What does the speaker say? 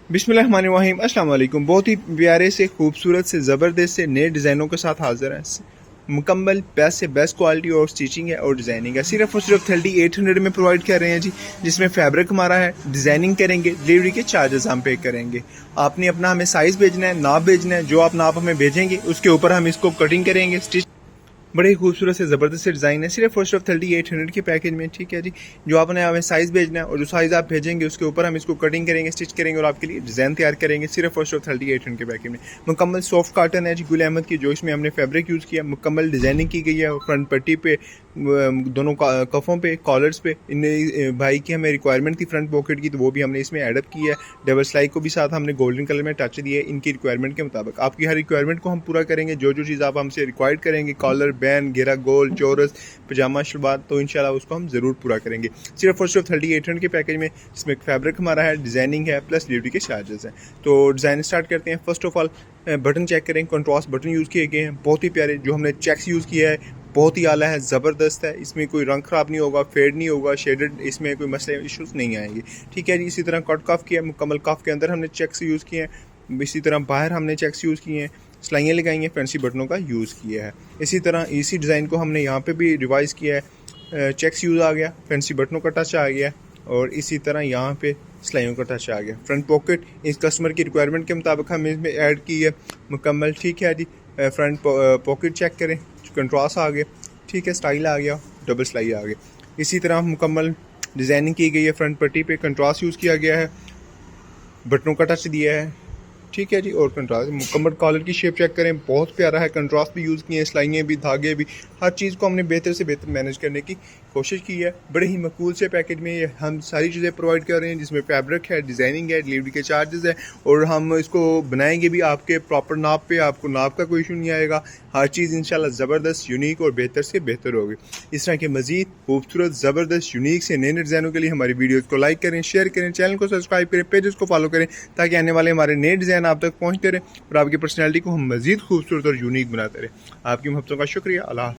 बिस्मिल्लाहिर्रहमानिर्रहीम। अस्सलाम वालेकुम। बहुत ही प्यारे से खूबसूरत से ज़बरदस्त से नए डिज़ाइनों के साथ हाजिर हैं। मुकम्मल बेस्ट से बेस्ट क्वालिटी और स्टिचिंग है और डिज़ाइनिंग है। सिर्फ और सिर्फ 3800 में प्रोवाइड कर रहे हैं जी, जिसमें फैब्रिक हमारा है, डिज़ाइनिंग करेंगे, डिलीवरी के चार्जेस हम पे करेंगे। आपने अपना हमें साइज़ भेजना है, नाप भेजना है, जो आप नाप हमें भेजेंगे उसके ऊपर हम इसको कटिंग करेंगे, स्टिच। बड़े ही खूबसूरत से ज़बरदस्त से डिज़ाइन है, सिर्फ और सिर्फ 3800 के पैकेज में। ठीक है जी, जो आपने हमें साइज़ भेजना है और जो साइज़ आप भेजेंगे उसके ऊपर हम इसको कटिंग करेंगे, स्टिच करेंगे और आपके लिए डिज़ाइन तैयार करेंगे, सिर्फ और सिर्फ 3800 के पैकेज में। मुकम्मल सॉफ्ट कॉटन है जी, गुल अहमद की, जो इसमें हमने फैब्रिक यूज़ किया, मुकम्मल डिज़ाइनिंग की गई है। फ्रंट पट्टी पे, दोनों कफ़ों पे, कॉलर्स पे इन भाई की हमें रिक्वायरमेंट थी फ्रंट पॉकेट की, तो वो भी हमने इसमें एडअप किया है। डबल सिलाई को भी साथ हमने गोल्डन कलर में टच दिया है इनकी रिक्वायरमेंट के मुताबिक। आपकी हर रिक्वायरमेंट को हम पूरा करेंगे, जो जो चीज़ आप हमसे रिक्वायर्ड करेंगे, कॉलर, बैन, घेरा, गोल, चौरस, पजामा, शलवार, तो इंशाल्लाह उसको हम ज़रूर पूरा करेंगे, सिर्फ और सिर्फ 3800 के पैकेज में। इसमें फैब्रिक हमारा है, डिज़ाइनिंग है, प्लस डिलीवरी के चार्जेस हैं। तो डिज़ाइन स्टार्ट करते हैं। First of all button check करें, कंट्रास्ट बटन यूज़ किए गए हैं, बहुत ही प्यारे। जो हमने चेक्स यूज़ किया है बहुत ही आला है, ज़बरदस्त है। इसमें कोई रंग ख़राब नहीं होगा, फेड नहीं होगा, शेडेड इसमें कोई मसले इश्यूज़ नहीं आएंगे। ठीक है जी। इसी तरह कट कफ किया, मुकम्मल कफ के अंदर हमने चेक्स यूज़ किए हैं। इसी तरह बाहर हमने चेक्स यूज़ किए हैं, सिलाइयाँ लगाई हैं, फैंसी बटनों का यूज़ किया है। इसी तरह इसी डिज़ाइन को हमने यहाँ पे भी रिवाइज़ किया है, चेक्स यूज़ आ गया, फैंसी बटनों का टच आ गया और इसी तरह यहाँ पे सिलाइयों का टच आ गया। फ्रंट पॉकेट इस कस्टमर की रिक्वायरमेंट के मुताबिक हमने इसमें ऐड की है मुकम्मल। ठीक है जी। फ्रंट पॉकेट चेक करें, कंट्रास्ट आ गया, ठीक है, स्टाइल आ गया, डबल सिलाई आ गई। इसी तरह मुकम्मल डिज़ाइनिंग की गई है, फ्रंट पट्टी पे कंट्रास्ट यूज़ किया गया है, बटनों का टच दिया है। ठीक है जी। और कंट्रास्ट मुकम्मल कॉलर की शेप चेक करें, बहुत प्यारा है, कंट्रास्ट भी यूज़ किए हैं, सिलाइयाँ भी, धागे भी, हर चीज़ को हमने बेहतर से बेहतर मैनेज करने की कोशिश की है। बड़े ही मकबूल से पैकेज में ये हम सारी चीज़ें प्रोवाइड कर रहे हैं, जिसमें फैब्रिक है, डिज़ाइनिंग है, डिलीवरी के चार्जेस है और हम इसको बनाएंगे भी आपके प्रॉपर नाप पे, आपको नाप का कोई इशू नहीं आएगा। हर चीज़ इंशाल्लाह ज़बरदस्त, यूनिक और बेहतर से बेहतर होगी। इस तरह के मज़ीद खूबसूरत, ज़बरदस्त, यूनिक से नए डिज़ाइनों के लिए हमारी वीडियोज़ को लाइक करें, शेयर करें, चैनल को सब्सक्राइब करें, पेजेस को फॉलो करें, ताकि आने वाले हमारे नए डिज़ाइन आप तक पहुँचते रहें और आपकी पर्सनैलिटी को हम मज़ीद खूबसूरत और यूनिक बनाते रहें। आपकी मोहब्बतों का शुक्रिया। अल्लाह।